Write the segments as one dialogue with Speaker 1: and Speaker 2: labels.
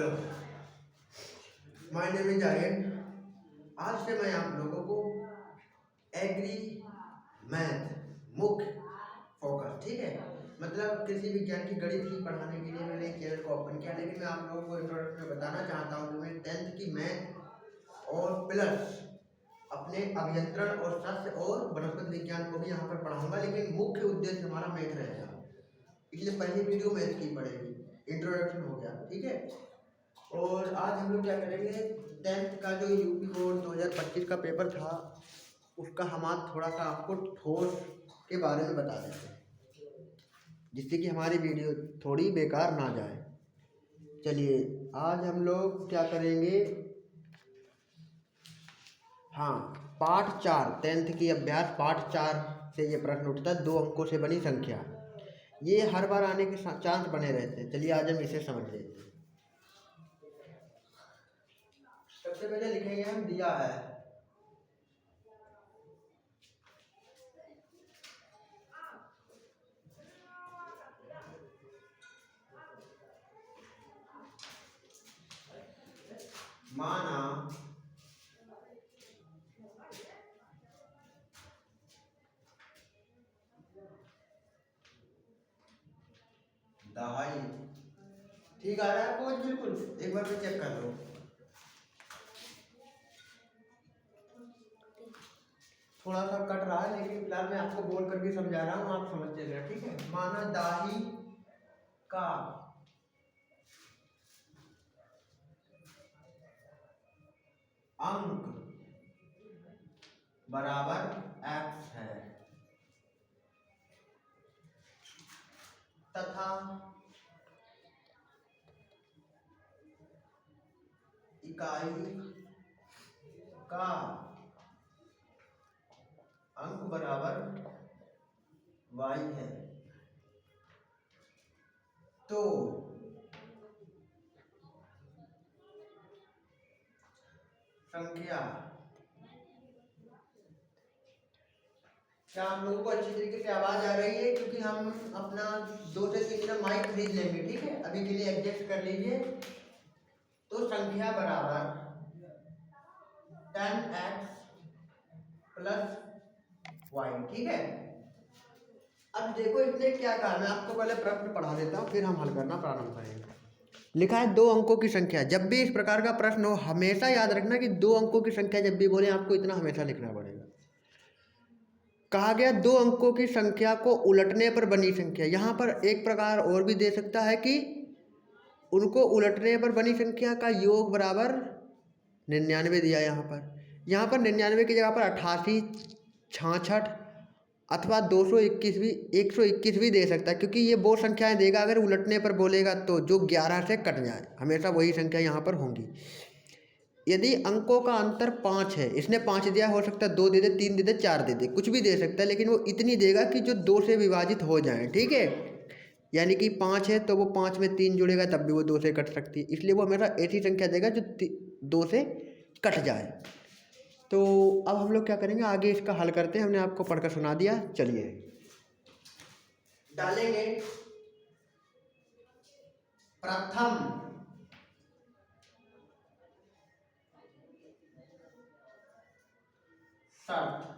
Speaker 1: Hello, my name is Aryan. आज से मैं आप लोगों को एग्री मैथ मुख्य फोकस, ठीक है, मतलब कृषि विज्ञान की गणित ही पढ़ाने के लिए मैंने चैनल को ओपन किया। लेकिन मैं आप लोगों को इंट्रोडक्शन में बताना चाहता हूँ कि मैं 10th की मैथ और प्लस अपने अभियंत्रण और शस्त्र और वनस्पति विज्ञान को भी यहाँ पर पढ़ाऊंगा, लेकिन मुख्य उद्देश्य हमारा मैथ रहेगा। इसलिए पहली वीडियो मैथ की पड़ेगी, इंट्रोडक्शन हो गया, ठीक है। और आज हम लोग क्या करेंगे, 10th का जो यूपी बोर्ड 2025 का पेपर था उसका हम आज थोड़ा सा आपको ठोस के बारे में बता देते हैं, जिससे कि हमारी वीडियो थोड़ी बेकार ना जाए। चलिए आज हम लोग क्या करेंगे, हाँ, पाठ 4 10th की अभ्यास पाठ 4 से ये प्रश्न उठता है, 2 अंकों से बनी संख्या। ये हर बार आने के चांस बने रहते हैं। चलिए आज हम इसे समझ लेते हैं। सबसे पहले लिखेंगे हम, दिया है माना दहाई, ठीक आ रहा है कोच? बिल्कुल, एक बार फिर चेक कर लो। थोड़ा सा कट रहा है, लेकिन फिलहाल मैं आपको बोल कर भी समझा रहा हूँ, आप समझते रहे, ठीक है। माना दाही का अंक बराबर x है तथा इकाई का अंक बराबर y है, तो संख्या, क्या हम लोगों को अच्छी तरीके से आवाज आ रही है? क्योंकि हम अपना 2 से 3 दिन माइक खरीद लेंगे, ठीक है, अभी के लिए एडजस्ट कर लीजिए। तो संख्या बराबर 10x प्लस y, ठीक है। अब देखो इसने क्या कहा, मैं आपको पहले प्रश्न पढ़ा देता हूँ, फिर हम हल करना प्रारंभ करेंगे। लिखा है 2 अंकों की संख्या। जब भी इस प्रकार का प्रश्न हो हमेशा याद रखना कि 2 अंकों की संख्या जब भी बोले आपको इतना हमेशा लिखना पड़ेगा। कहा गया 2 अंकों की संख्या को उलटने पर बनी संख्या। यहाँ पर एक प्रकार और भी दे सकता है कि उनको उलटने पर बनी संख्या का योग बराबर 99 दिया। यहाँ पर 99 की जगह पर 88, 66 अथवा 221 भी 121 भी दे सकता है, क्योंकि ये वो संख्याएं देगा अगर उलटने पर बोलेगा तो जो 11 से कट जाए, हमेशा वही संख्या यहाँ पर होंगी। यदि अंकों का अंतर 5 है, इसने 5 दिया, हो सकता है 2 दे दे, 3 दे दे, 4 दे दे, कुछ भी दे सकता है, लेकिन वो इतनी देगा कि जो 2 से विभाजित हो जाए, ठीक है। यानी कि 5 है तो वो 5 में 3 जुड़ेगा तब भी वो 2 से कट सकती है, इसलिए वो हमेशा ऐसी संख्या देगा जो 2 से कट जाए। तो अब हम लोग क्या करेंगे, आगे इसका हल करते हैं। हमने आपको पढ़कर सुना दिया, चलिए डालेंगे प्रथम शर्त।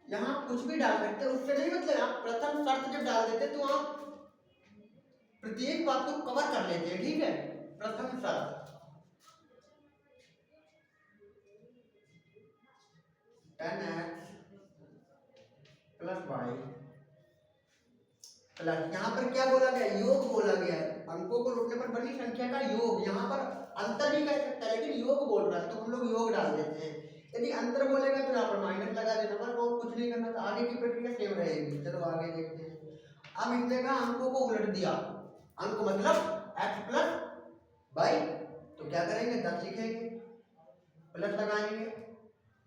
Speaker 1: यहां कुछ भी डाल सकते हैं, उससे नहीं मतलब आप प्रथम शर्त जब डाल देते तो आप प्रत्येक बात को कवर कर लेते हैं, ठीक है। प्रथम शर्त 10x प्लस y प्लस, यहाँ पर क्या बोला गया, योग बोला गया है। अंकों को लूटने पर बनी संख्या का योग, यहाँ पर अंतर भी कह सकता है, लेकिन योग बोल रहा है तो हम लोग योग डाल देते हैं। यदि अंतर बोलेगा तो यहाँ पर माइनस लगा देना, बस वो कुछ नहीं करना था, आगे की प्रक्रिया सेम रहेगी। चलो आगे देखते हैं। अब इसने कहा अंकों को उलट दिया, अंक मतलब x प्लस y, तो क्या करेंगे, 10 लिखेंगे, प्लस लगाएंगे,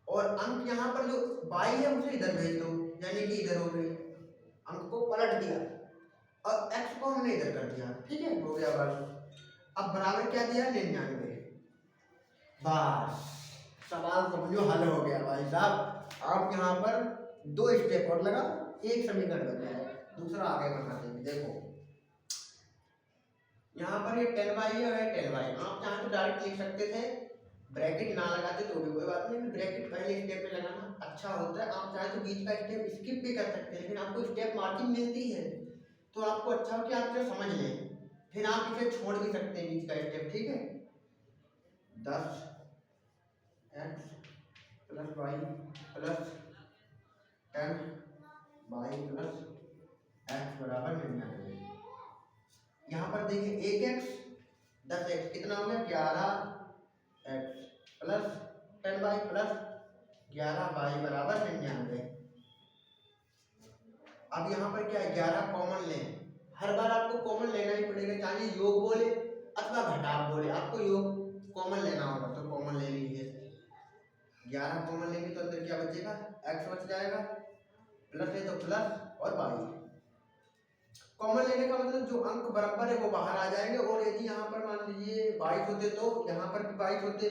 Speaker 1: और अंक यहाँ पर जो y है उसे इधर भेज दो, यानी कि इधर हो गई, अंक को पलट दिया और x को हमने इधर कर दिया, ठीक है, हो गया बस। अब बराबर क्या दिया, 99। बस सवाल समझो हल हो गया भाई साहब। आप यहाँ पर 2 स्टेप और लगा, एक समीकरण बन जाए, दूसरा आगे बढ़ा देंगे। देखो यहाँ पर ये 10y है और 10y, आप चाहे तो डायरेक्ट लिख सकते थे, ब्रैकेट ना लगाते तो भी कोई बात नहीं, ब्रैकेट पहले स्टेप में लगाना अच्छा होता है। आप चाहे तो बीच का स्टेप स्किप भी कर सकते हैं, लेकिन आपको स्टेप मार्किंग मिलती है तो आपको अच्छा हो कि आप इसे समझ लें, फिर आप इसे छोड़ भी सकते हैं बीच का स्टेप। ठीक है, 10x plus Y plus 10y plus x बराबर 99। यहाँ पर देखिए 1x 10x कितना हो गया 11x plus 10y plus 11y बराबर 99। अब यहाँ पर क्या है 11 कॉमन लें, हर बार आपको कॉमन लेना ही पड़ेगा, चाहे योग बोले अथवा घटाव बोले, आपको योग कॉमन लेना होगा तो कॉमन ले लीजिए। 11 कॉमन लेंगे तो अंदर क्या बचेगा x बच जाएगा, प्लस है तो प्लस और y। कॉमन लेने का मतलब जो अंक बराबर है वो बाहर आ जाएंगे, और यदि यहाँ पर मान लीजिए 22 होते तो यहाँ पर भी 22 होते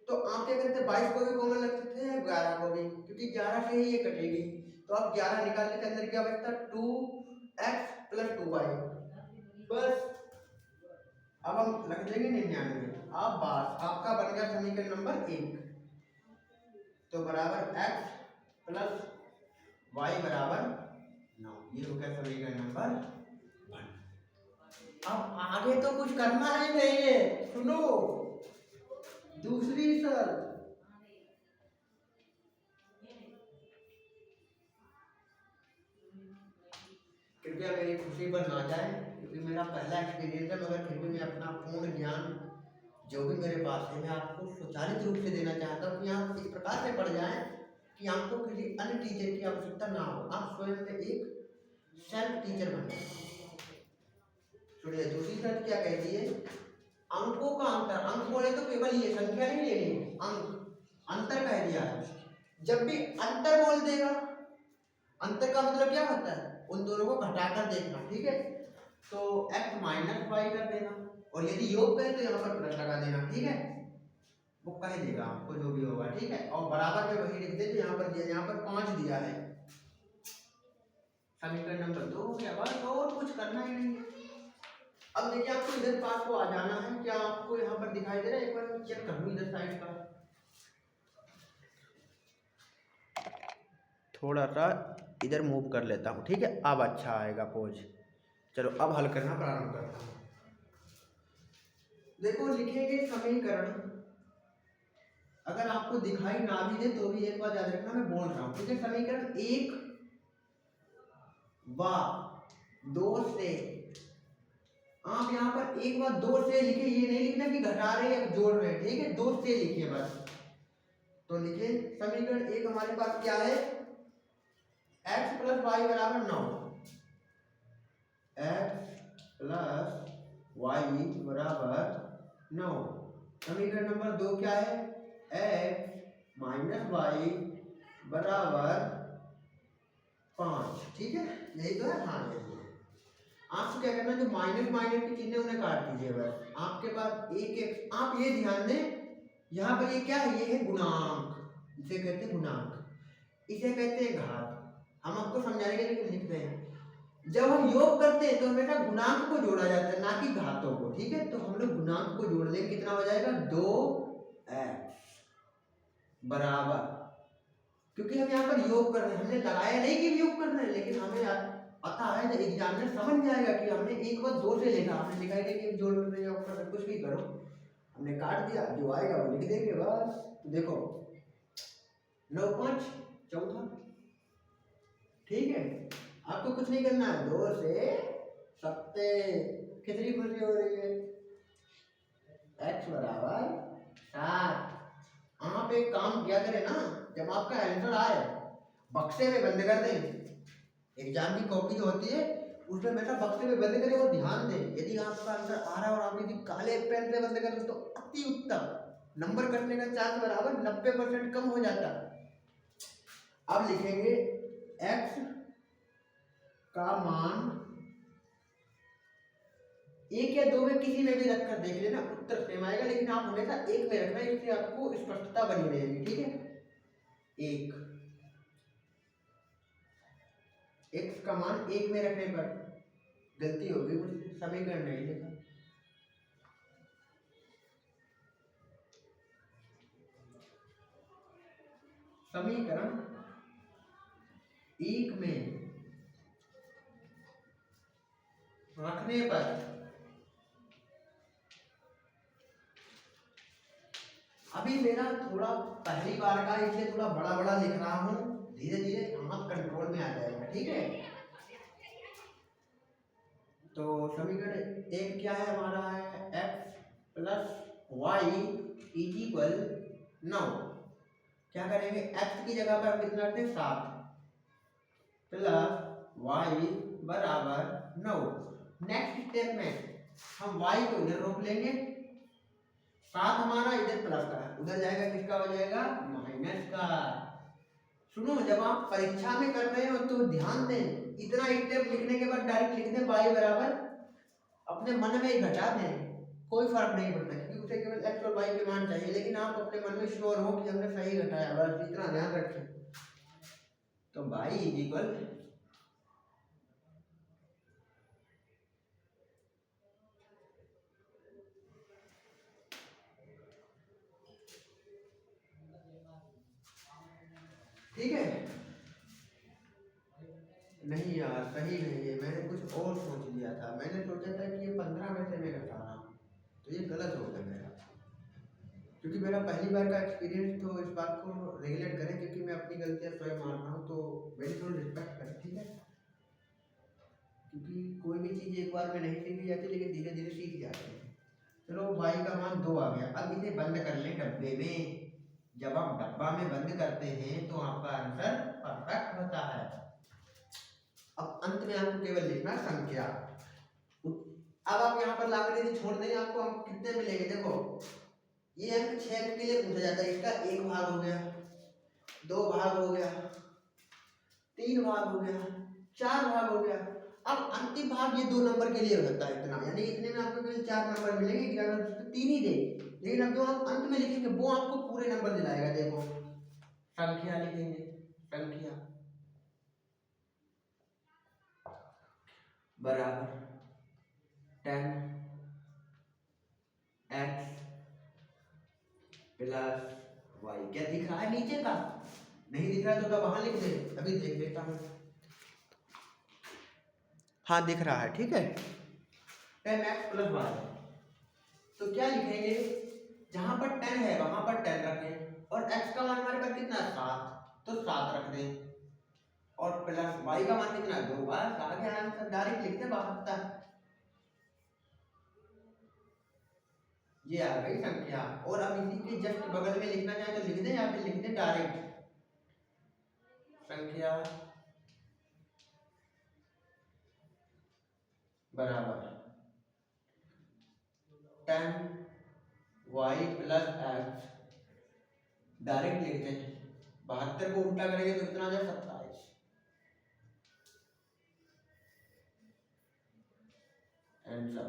Speaker 1: तो आप क्या करते 22 को भी कॉमन रख सकते हैं 11 को भी, क्योंकि 11 से ही ये कटेगी। तो आप 11 निकालने के अंदर क्या बचता 2x प्लस 2y, बस अब हम रख देंगे 99। अब बस आपका बन गया समीकरण नंबर 1, तो बराबर x प्लस y बराबर 9, ये हो गया समीकरण नंबर 1। अब आगे तो कुछ करना ही नहीं है, सुनो दूसरी शर्त, कृपया मेरी खुशी पर ना जाए, क्योंकि मेरा पहला एक्सपीरियंस है, मगर फिर भी मैं अपना पूर्ण ज्ञान जो भी मेरे पास है मैं आपको स्वचालित रूप से देना चाहता हूँ कि आप इस प्रकार से पढ़ जाएं कि आपको किसी अन्य टीचर की आवश्यकता ना हो, आप स्वयं में एक सेल्फ टीचर बन जाए। सुनिए दूसरी शर्त क्या कहती है, अंकों का अंतर, अंक बोले तो केवल ये संख्या नहीं लेनी है, अंक अंतर कह दिया है। जब भी अंतर बोल देगा, अंतर का मतलब क्या होता है उन दोनों को घटाकर देखना। ठीक है, तो x माइनस वाई कर देना, और यदि योग कहे तो यहाँ पर प्लस लगा देना। ठीक है, वो कह देगा आपको जो भी होगा। ठीक है, और बराबर में वही लिख दे जो यहाँ पर दिया, यहाँ पर 5 दिया है, समीकरण नंबर 2 हो गया, बस और कुछ करना ही नहीं है। अब देखिए आपको इधर पास को आ जाना है, क्या आपको यहाँ पर दिखाई दे रहा है, एक बार चेक कर लूँ इधर साइड का, थोड़ा सा इधर मूव कर लेता हूँ। ठीक है, अब अच्छा आएगा पोज। चलो अब हल करना प्रारंभ करता हूँ। देखो लिखेंगे समीकरण, अगर आपको दिखाई ना भी दे तो भी एक बार याद रखना मैं बोल रहा हूँ। ठीक है, समीकरण 1 व 2 से, आप यहाँ पर 1 व 2 से लिखे, ये नहीं लिखना कि घटा रहे या जोड़ रहे। ठीक है, 2 से लिखिए बस। तो लिखे समीकरण 1 हमारे पास क्या है, x प्लस वाई बराबर 9, x प्लस वाई बराबर 9। समीकरण नंबर 2 क्या है, x माइनस वाई बराबर 5। ठीक है, यही तो है, हाँ यही है। आपको क्या करना, जो माइनस माइनस की चिन्ह उन्हें काट दीजिए बस। आपके पास एक एक, आप ये ध्यान दें यहाँ पर ये क्या है, ये है गुणांक, इसे कहते हैं गुणांक, इसे कहते हैं घात। हम आपको समझाने के लिए लिख रहे हैं, जब हम योग करते हैं तो हमेशा गुणांक को जोड़ा जाता है ना कि घातों को। ठीक है, तो हम लोग गुणांक को जोड़ देंगे, कितना हो जाएगा 2x बराबर, क्योंकि हम यहाँ पर योग कर रहे हैं, हमने लगाया नहीं कि योग कर रहे हैं, लेकिन हमें पता है जब एग्जाम में समझ जाएगा कि हमने 1 व 2 से लेना, हमने लिखा है कि जोड़ कर योग कर, कुछ भी करो, हमने काट दिया, जो आएगा वो लिख देंगे बस। तो देखो 9 5 14। ठीक है, आपको कुछ नहीं करना है, 2 से सत्ते कितनी खुशी हो रही है, x बराबर 7। आप एक काम किया करें ना, जब आपका आंसर आए बक्से में बंद कर दें, एग्जाम की कॉपी जो होती है उसमें हमेशा बक्से में बंद करें, और ध्यान दें यदि आपका आंसर आ रहा है और आप यदि काले पेन से बंद करें तो अति उत्तम, नंबर कटने का चांस बराबर 90% कम हो जाता। अब लिखेंगे x का मान 1 या 2 में किसी में भी रखकर देख लेना, उत्तर सेम आएगा, लेकिन आप हमेशा 1 में रखना, इससे आपको स्पष्टता बनी रहेगी। ठीक है, 1, x का मान 1 में रखने पर, गलती होगी मुझसे, समीकरण नहीं लिखा, समीकरण एक में रखने पर अभी मेरा थोड़ा पहली बार का इसलिए थोड़ा बड़ा बड़ा लिख रहा हूँ, धीरे धीरे हाथ कंट्रोल में आ जाएगा, ठीक है। तो समीकरण एक क्या है हमारा, है x plus Y is equal 9। क्या करेंगे, x की जगह पर कितना रखते हैं 7 प्लस y बराबर 9। नेक्स्ट स्टेप में हम y को इधर रोक लेंगे, 7 हमारा इधर प्लस का है, उधर जाएगा किसका हो जाएगा माइनस का। सुनो, जब आप परीक्षा में कर रहे हो तो ध्यान दें, इतना स्टेप लिखने के बाद डायरेक्ट लिख दें y बराबर, अपने मन में ही घटा दें, कोई फर्क नहीं पड़ता, क्योंकि उसे केवल x और y के मान चाहिए, लेकिन आप अपने मन में श्योर हो कि हमने सही घटाया, बस इतना ध्यान रखें। तो y इज इक्वल ठीक है। नहीं यार सही नहीं है, मैंने कुछ और सोच लिया था, मैंने सोचा था कि ये 15 में से मैं घटा रहा हूँ, तो ये गलत हो गया मेरा, क्योंकि मेरा पहली बार का एक्सपीरियंस, तो इस बात को रेगुलेट करें, क्योंकि मैं अपनी गलतियाँ स्वयं मान रहा हूँ, तो मेरी थोड़ी रिस्पेक्ट करें, ठीक है। क्योंकि कोई भी चीज़ एक बार में नहीं सीखी जाती, लेकिन धीरे धीरे सीख जाते हैं। चलो y का मान 2 आ गया, अब इसे बंद कर लें डब्बे में। जब आप डब्बा में बंद करते हैं तो आपका आंसर परफेक्ट होता है। अब अंत में आपको केवल लिखना संख्या। अब आप यहाँ पर लाकर यदि छोड़ देंगे, आपको अंक कितने मिलेंगे, देखो ये अंक 6 के लिए पूछा जाता है, इसका 1 भाग हो गया, 2 भाग हो गया, 3 भाग हो गया, 4 भाग हो गया। अब अंतिम भाग ये 2 नंबर के लिए हो जाता है इतना, यानी इतने में आपको केवल 4 नंबर मिलेंगे, 11 तो 3 ही देंगे, लेकिन अब जो आप अंत में लिखेंगे वो आपको पूरे नंबर दिलाएगा। देखो संख्या लिखेंगे, संख्या बराबर 10x प्लस y। क्या दिख रहा है नीचे का? नहीं दिख रहा तो वहां लिख दे, अभी देख लेता हूँ। हाँ दिख रहा है, ठीक है, 10x प्लस y। तो क्या लिखेंगे, जहां पर 10 है वहां पर 10 रखें, और x का मान हमारे पास कितना है 7, तो 7 रख दें, और प्लस y का मान कितना है 2, बस आ गया आंसर, डायरेक्ट लिख दें 72। ये आ गई संख्या। और अब इसी के जस्ट बगल में लिखना चाहे तो लिख दें, या फिर लिख दें डायरेक्ट संख्या बराबर 10y प्लस x। डायरेक्ट लिख दें, 72 को उल्टा करेंगे तो कितना आ जाए 27। आंसर।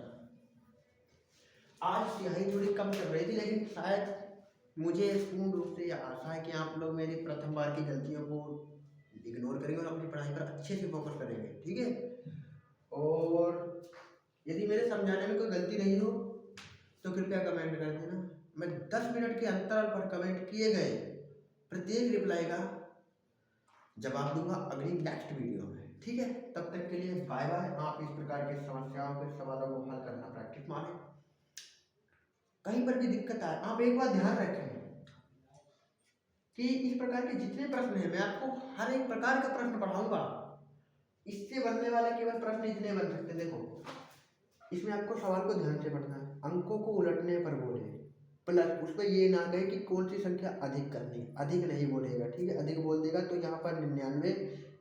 Speaker 1: आज यही थोड़ी कम चल रही थी, लेकिन शायद मुझे पूर्ण रूप से यह आशा है कि आप लोग मेरी प्रथम बार की गलतियों को इग्नोर करेंगे और अपनी पढ़ाई पर अच्छे से फोकस करेंगे, ठीक है। और यदि मेरे समझाने में कोई गलती नहीं हो तो कृपया कमेंट कर देना। मैं 10 मिनट के अंतराल पर कमेंट किए गए प्रत्येक रिप्लाई का जवाब दूंगा अगली नेक्स्ट वीडियो में, ठीक है। तब तक के लिए बाय बाय। आप इस प्रकार की समस्याओं के सवालों को हल करना प्रैक्टिस मारें। कहीं पर भी दिक्कत आए, आप एक बार ध्यान रखें कि इस प्रकार के जितने प्रश्न हैं मैं आपको हर एक प्रकार का प्रश्न पढ़ाऊंगा। इससे बनने वाले केवल प्रश्न इतने बन सकते हैं। देखो इसमें आपको सवाल को ध्यान से पढ़ना है। अंकों को उलटने पर बोले, प्लस उस पर ये ना कहे कि कौन सी संख्या अधिक करनी है, अधिक नहीं बोलेगा, ठीक है। अधिक बोल देगा तो यहाँ पर 99,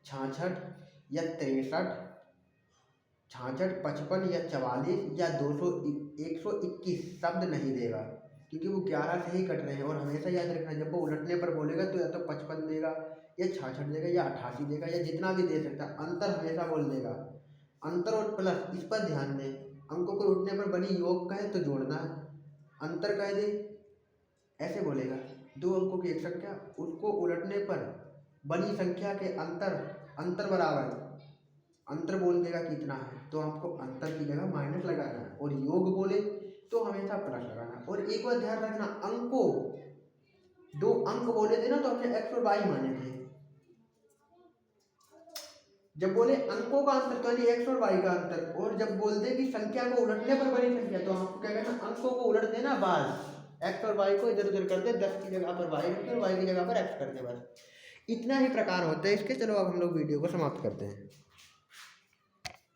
Speaker 1: 66 या 63, 66, 55 या 44 या 200, 121 शब्द नहीं देगा, क्योंकि वो 11 से ही कट रहे हैं। और हमेशा याद रखना, जब वो उलटने पर बोलेगा तो या तो 55 देगा या 66 देगा या 88 देगा या जितना भी दे सकता है, अंतर हमेशा बोल देगा। अंतर और प्लस इस पर ध्यान दें। अंकों को उलटने पर बनी योग कहे तो जोड़ना है, अंतर कह दे ऐसे बोलेगा। 2 अंकों की एक संख्या, उसको उलटने पर बनी संख्या के अंतर बराबर अंतर बोल देगा कितना है, तो आपको अंतर की जगह माइनस लगाना है। और योग बोले तो हमेशा प्लस लगाना है। और एक बार ध्यान रखना, अंकों दो अंक बोले थे ना तो हमने एक्स और वाई माने थे। जब बोले अंकों का अंतर तो यानी एक्स और वाई का अंतर, और जब बोलते कि संख्या को उलटने पर बनी संख्या तो हमको क्या करना, अंकों को उलट देना, बस एक्स और वाई को इधर उधर कर दे, 10 की जगह पर वाई रख दे और वाई की जगह पर एक्स कर दे, बस इतना ही प्रकार होता है इसके। चलो अब हम लोग वीडियो को समाप्त करते हैं।